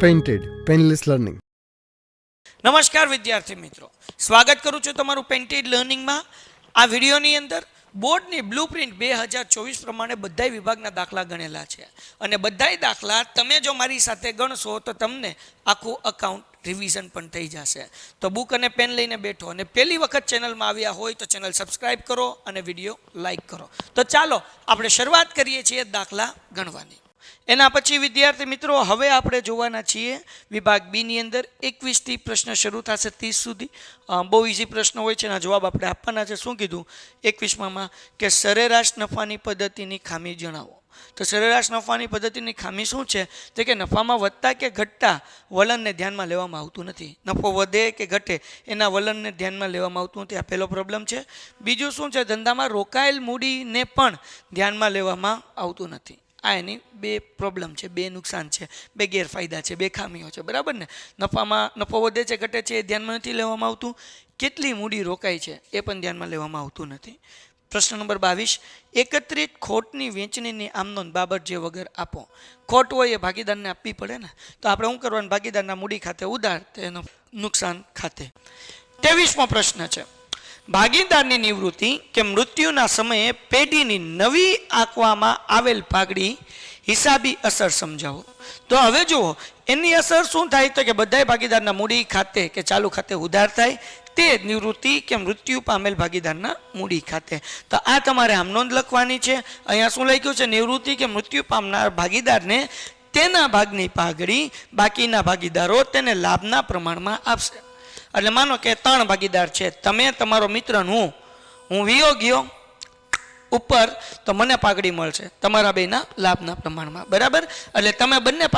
Painted painless learning. નમસ્કાર વિદ્યાર્થી મિત્રો, સ્વાગત કરું છું તમારું પેઇન્ટેડ લર્નિંગમાં. આ વિડીયોની અંદર બોર્ડની બ્લુપ્રિન્ટ 2024 પ્રમાણે બધા વિભાગના દાખલા ગણેલા છે અને બધાય દાખલા તમે જો મારી સાથે ગણશો તો તમને આખું અકાઉન્ટ રિવિઝન પણ થઈ જશે. તો બુક અને પેન લઈને બેઠો અને પહેલી વખત ચેનલમાં આવ્યા હોય તો ચેનલ સબસ્ક્રાઈબ કરો અને વિડીયો લાઈક કરો. તો ચાલો આપણે શરૂઆત કરીએ છીએ દાખલા ગણવાની. એના પછી વિદ્યાર્થી મિત્રો હવે આપણે જોવાના છીએ વિભાગ બીની અંદર 21થી પ્રશ્ન શરૂ થશે 30 સુધી. બહુ ઇઝી પ્રશ્ન હોય છે, એના જવાબ આપણે આપવાના છે. શું કીધું 21માં કે સરેરાશ નફાની પદ્ધતિની ખામી જણાવો. તો સરેરાશ નફાની પદ્ધતિની ખામી શું છે? તો કે નફામાં વધતા કે ઘટતા વલણને ધ્યાનમાં લેવામાં આવતું નથી. નફો વધે કે ઘટે એના વલણને ધ્યાનમાં લેવામાં આવતું નથી. આ પહેલો પ્રોબ્લેમ છે. બીજું શું છે? ધંધામાં રોકાયેલ મૂડીને પણ ધ્યાનમાં લેવામાં આવતું નથી. આ એની બે પ્રોબ્લેમ છે, બે નુકસાન છે, બે ગેરફાયદા છે, બે ખામીઓ છે. બરાબર ને? નફામાં નફો વધે છે ઘટે છે એ ધ્યાનમાં નથી લેવામાં આવતું. કેટલી મૂડી રોકાય છે એ પણ ધ્યાનમાં લેવામાં આવતું નથી. પ્રશ્ન નંબર 22, એકત્રિત ખોટની વહેંચણીની આમનોંધ બાબત જે વગર આપો. ખોટ હોય એ ભાગીદારને આપવી પડે ને, તો આપણે શું કરવાનું? ભાગીદારના મૂડી ખાતે ઉધાર, તેનું નુકસાન ખાતે. 23મો પ્રશ્ન છે, ભાગીદારની નિવૃત્તિ કે મૃત્યુના સમયે પેઢીની નવી આંકવામાં આવેલ પાઘડી હિસાબી અસર સમજાવો. તો હવે જુઓ એની અસર શું થાય? તો કે બધા ભાગીદારના મૂડી ખાતે કે ચાલુ ખાતે ઉધાર થાય, તે નિવૃત્તિ કે મૃત્યુ પામેલ ભાગીદારના મૂડી ખાતે. તો આ તમારે આમ નોંધ લખવાની છે. અહીંયા શું લખ્યું છે? નિવૃત્તિ કે મૃત્યુ પામનાર ભાગીદારને તેના ભાગની પાઘડી બાકીના ભાગીદારો તેને લાભના પ્રમાણમાં આપશે. એટલે માનો કે 3 ભાગીદાર છે, તમે, તમારો મિત્ર, હું વિયો ગયો ઉપર, તો મને પાઘડી મળશે તમારા બેના લાભના પ્રમાણમાં. બરાબર? એટલે તમે બંને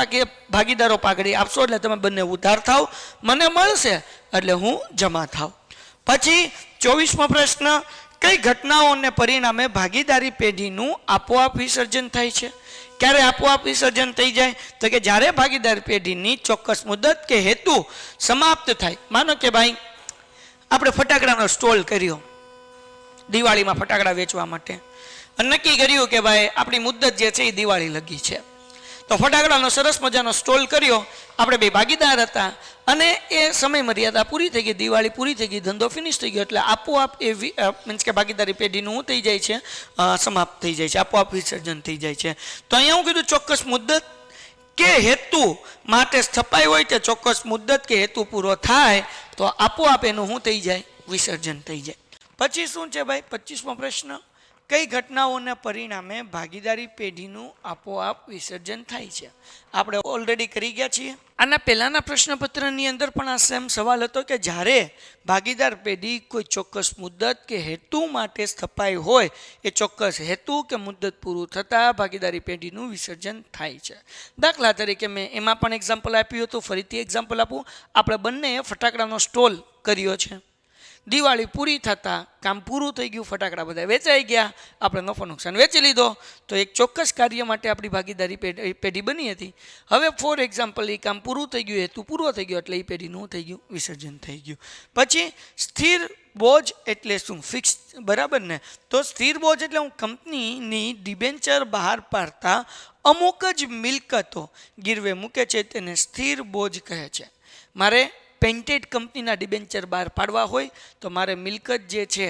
ભાગીદારો પાઘડી આપશો એટલે તમે બંને ઉધાર થાવ, મને મળશે એટલે હું જમા થાવ. પછી 24મો પ્રશ્ન, કઈ ઘટનાઓને પરિણામે ભાગીદારી પેઢીનું આપોઆપ વિસર્જન થાય છે? ક્યારે આપોઆપ વિસર્જન થઈ જાય? તો કે જ્યારે ભાગીદાર પેઢીની ચોક્કસ મુદત કે હેતુ સમાપ્ત થાય. માનો કે ભાઈ આપણે ફટાકડાનો સ્ટોલ કર્યો દિવાળીમાં ફટાકડા વેચવા માટે, અને નક્કી કર્યું કે ભાઈ આપણી મુદત જે છે એ દિવાળી લગી છે. તો ફટાકડાનો સરસ મજાનો સ્ટોલ કર્યો, આપણે બે ભાગીદાર હતા અને એ સમય મર્યાદા પૂરી થઈ ગઈ, દિવાળી પૂરી થઈ ગઈ, ધંધો ફિનિશ થઈ ગયો. એટલે આપોઆપ એ મીન્સ કે ભાગીદારી પેઢીનું શું થઈ જાય છે? સમાપ્ત થઈ જાય છે, આપોઆપ વિસર્જન થઈ જાય છે. તો અહીંયા હું કીધું ચોક્કસ મુદત કે હેતુ માટે સ્થપાઈ હોય તે ચોક્કસ મુદત કે હેતુ પૂરો થાય તો આપોઆપ એનું શું થઈ જાય? વિસર્જન થઈ જાય. પછી શું છે ભાઈ 25મો પ્રશ્ન, કઈ ઘટનાઓના પરિણામે ભાગીદારી પેઢીનું આપોઆપ વિસર્જન થાય છે? આપણે ઓલરેડી કરી ગયા છીએ. આના પહેલાંના પ્રશ્નપત્રની અંદર પણ આ સેમ સવાલ હતો કે જ્યારે ભાગીદાર પેઢી કોઈ ચોક્કસ મુદત કે હેતુ માટે સ્થપાઈ હોય, એ ચોક્કસ હેતુ કે મુદત પૂરું થતાં ભાગીદારી પેઢીનું વિસર્જન થાય છે. દાખલા તરીકે મેં એમાં પણ એક્ઝામ્પલ આપ્યું હતું, ફરીથી એક્ઝામ્પલ આપું. આપણે બંને ફટાકડાનો સ્ટોલ કર્યો છે, દિવાળી પૂરી થતાં કામ પૂરું થઈ ગયું, ફટાકડા બધા વેચાઈ ગયા, આપણે નફો નુકસાન વેચી લીધો. તો એક ચોક્કસ કાર્ય માટે આપણી ભાગીદારી પેઢી બની હતી. હવે ફોર એક્ઝામ્પલ એ કામ પૂરું થઈ ગયું, હેતુ પૂરો થઈ ગયો, એટલે એ પેઢીનું થઈ ગયું વિસર્જન થઈ ગયું. પછી સ્થિર બોજ એટલે શું? ફિક્સ. બરાબર ને? તો સ્થિર બોજ એટલે હું કંપનીની ડિબેન્ચર બહાર પાડતા અમુક જ મિલકતો ગીરવે મૂકે છે તેને સ્થિર બોજ કહે છે. મારે પેઇન્ટેડ કંપનીના ડિબેન્ચર બહાર પાડવા હોય તો મારે મિલકત જે છે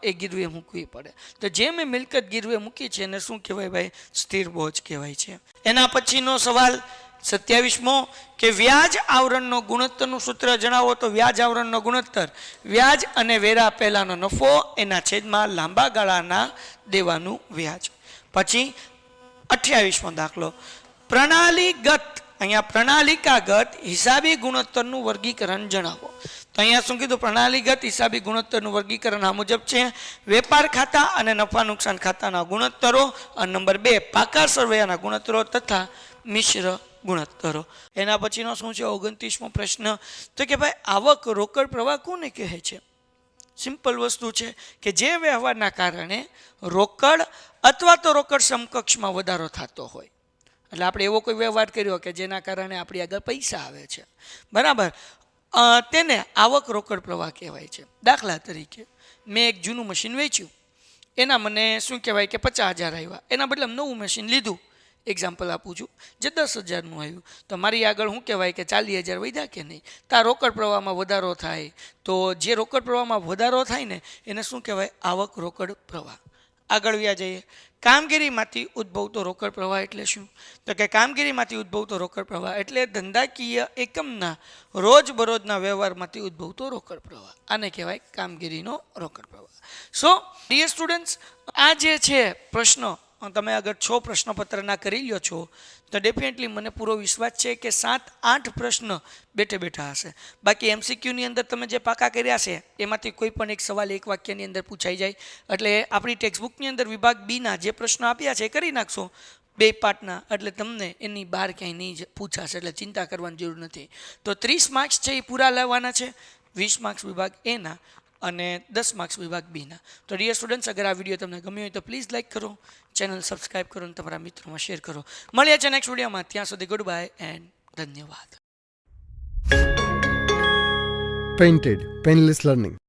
એ ગીરવે મૂકવી પડે. તો જે મેં મિલકત ગીરવે મૂકી છે એને શું કહેવાય ભાઈ? સ્થિર બોજ કહેવાય છે. એના પછીનો સવાલ 27મો કે વ્યાજ આવરણનો ગુણોત્તરનું સૂત્ર જણાવો. તો વ્યાજ આવરણનો ગુણોત્તર વ્યાજ અને વેરા પહેલાંનો નફો એના છેદમાં લાંબા ગાળાના દેવાનું વ્યાજ. પછી 28મો દાખલો, પ્રણાલીગત, અહીંયા પ્રણાલિકાગત હિસાબી ગુણોત્તરનું વર્ગીકરણ જણાવો. તો અહીંયા શું કીધું? પ્રણાલીગત હિસાબી ગુણોત્તરનું વર્ગીકરણ આ મુજબ છે: વેપાર ખાતા અને નફા નુકસાન ખાતાના ગુણોત્તરો, અને નંબર 2 પાકા સરવૈયાના ગુણોત્તરો તથા મિશ્ર ગુણોત્તરો. એના પછીનો શું છે 29મો પ્રશ્ન, તો કે ભાઈ આવક રોકડ પ્રવાહ કોને કહે છે? સિમ્પલ વસ્તુ છે કે જે વ્યવહારના કારણે રોકડ અથવા તો રોકડ સમકક્ષમાં વધારો થતો હોય. એટલે આપણે એવો કોઈ વ્યવહાર કર્યો કે જેના કારણે આપણી આગળ પૈસા આવે છે, બરાબર, તેને આવક રોકડ પ્રવાહ કહેવાય છે. દાખલા તરીકે મેં એક જૂનું મશીન વેચ્યું, એના મને શું કહેવાય કે 50,000 આવ્યા, એના બદલે નવું મશીન લીધું, એક્ઝામ્પલ આપું છું, જે 10,000નું આવ્યું તો મારી આગળ શું કહેવાય કે 40,000 વધ્યા કે નહીં, તો આ રોકડ પ્રવાહમાં વધારો થાય. તો જે રોકડ પ્રવાહમાં વધારો થાય ને એને શું કહેવાય? આવક રોકડ પ્રવાહ. આગળ વ્યા જઈએ. કામગીરીમાંથી ઉદ્ભવતો રોકડ પ્રવાહ એટલે શું? તો કે કામગીરીમાંથી ઉદ્ભવતો રોકડ પ્રવાહ એટલે ધંધાકીય એકમના રોજબરોજના વ્યવહારમાંથી ઉદ્ભવતો રોકડ પ્રવાહ. આને કહેવાય કામગીરીનો રોકડ પ્રવાહ. સો ડિયર સ્ટુડન્ટ્સ, આ જે છે પ્રશ્ન, તમે અગર 6 પ્રશ્નપત્રના કરી લ્યો છો તો ડેફિનેટલી મને પૂરો વિશ્વાસ છે કે 7-8 પ્રશ્ન બેઠે બેઠા હશે. બાકી એમસીક્યુની અંદર તમે જે પાકા કર્યા છે એમાંથી કોઈ પણ એક સવાલ એક વાક્યની અંદર પૂછાઈ જાય. એટલે આપણી ટેક્સ્ટબુકની અંદર વિભાગ બીના જે પ્રશ્નો આપ્યા છે એ કરી નાખશો 2 પાર્ટના, એટલે તમને એની બહાર ક્યાંય નહીં પૂછાશે, એટલે ચિંતા કરવાની જરૂર નથી. તો 30 માર્ક્સ છે એ પૂરા લેવાના છે, 20 માર્ક્સ વિભાગ એના અને 10 માર્ક્સ વિભાગ બીના. તો ડિયર સ્ટુડન્ટ્સ, અગર આ વિડીયો તમને ગમ્યો હોય તો પ્લીઝ લાઇક કરો, ચેનલ સબસ્ક્રાઇબ કરો અને તમારા મિત્રોમાં શેર કરો. મળીએ છીએ નેક્સ્ટ વિડીયોમાં. ત્યાં સુધી ગુડ બાય એન્ડ ધન્યવાદ. Painted, Painless Learning.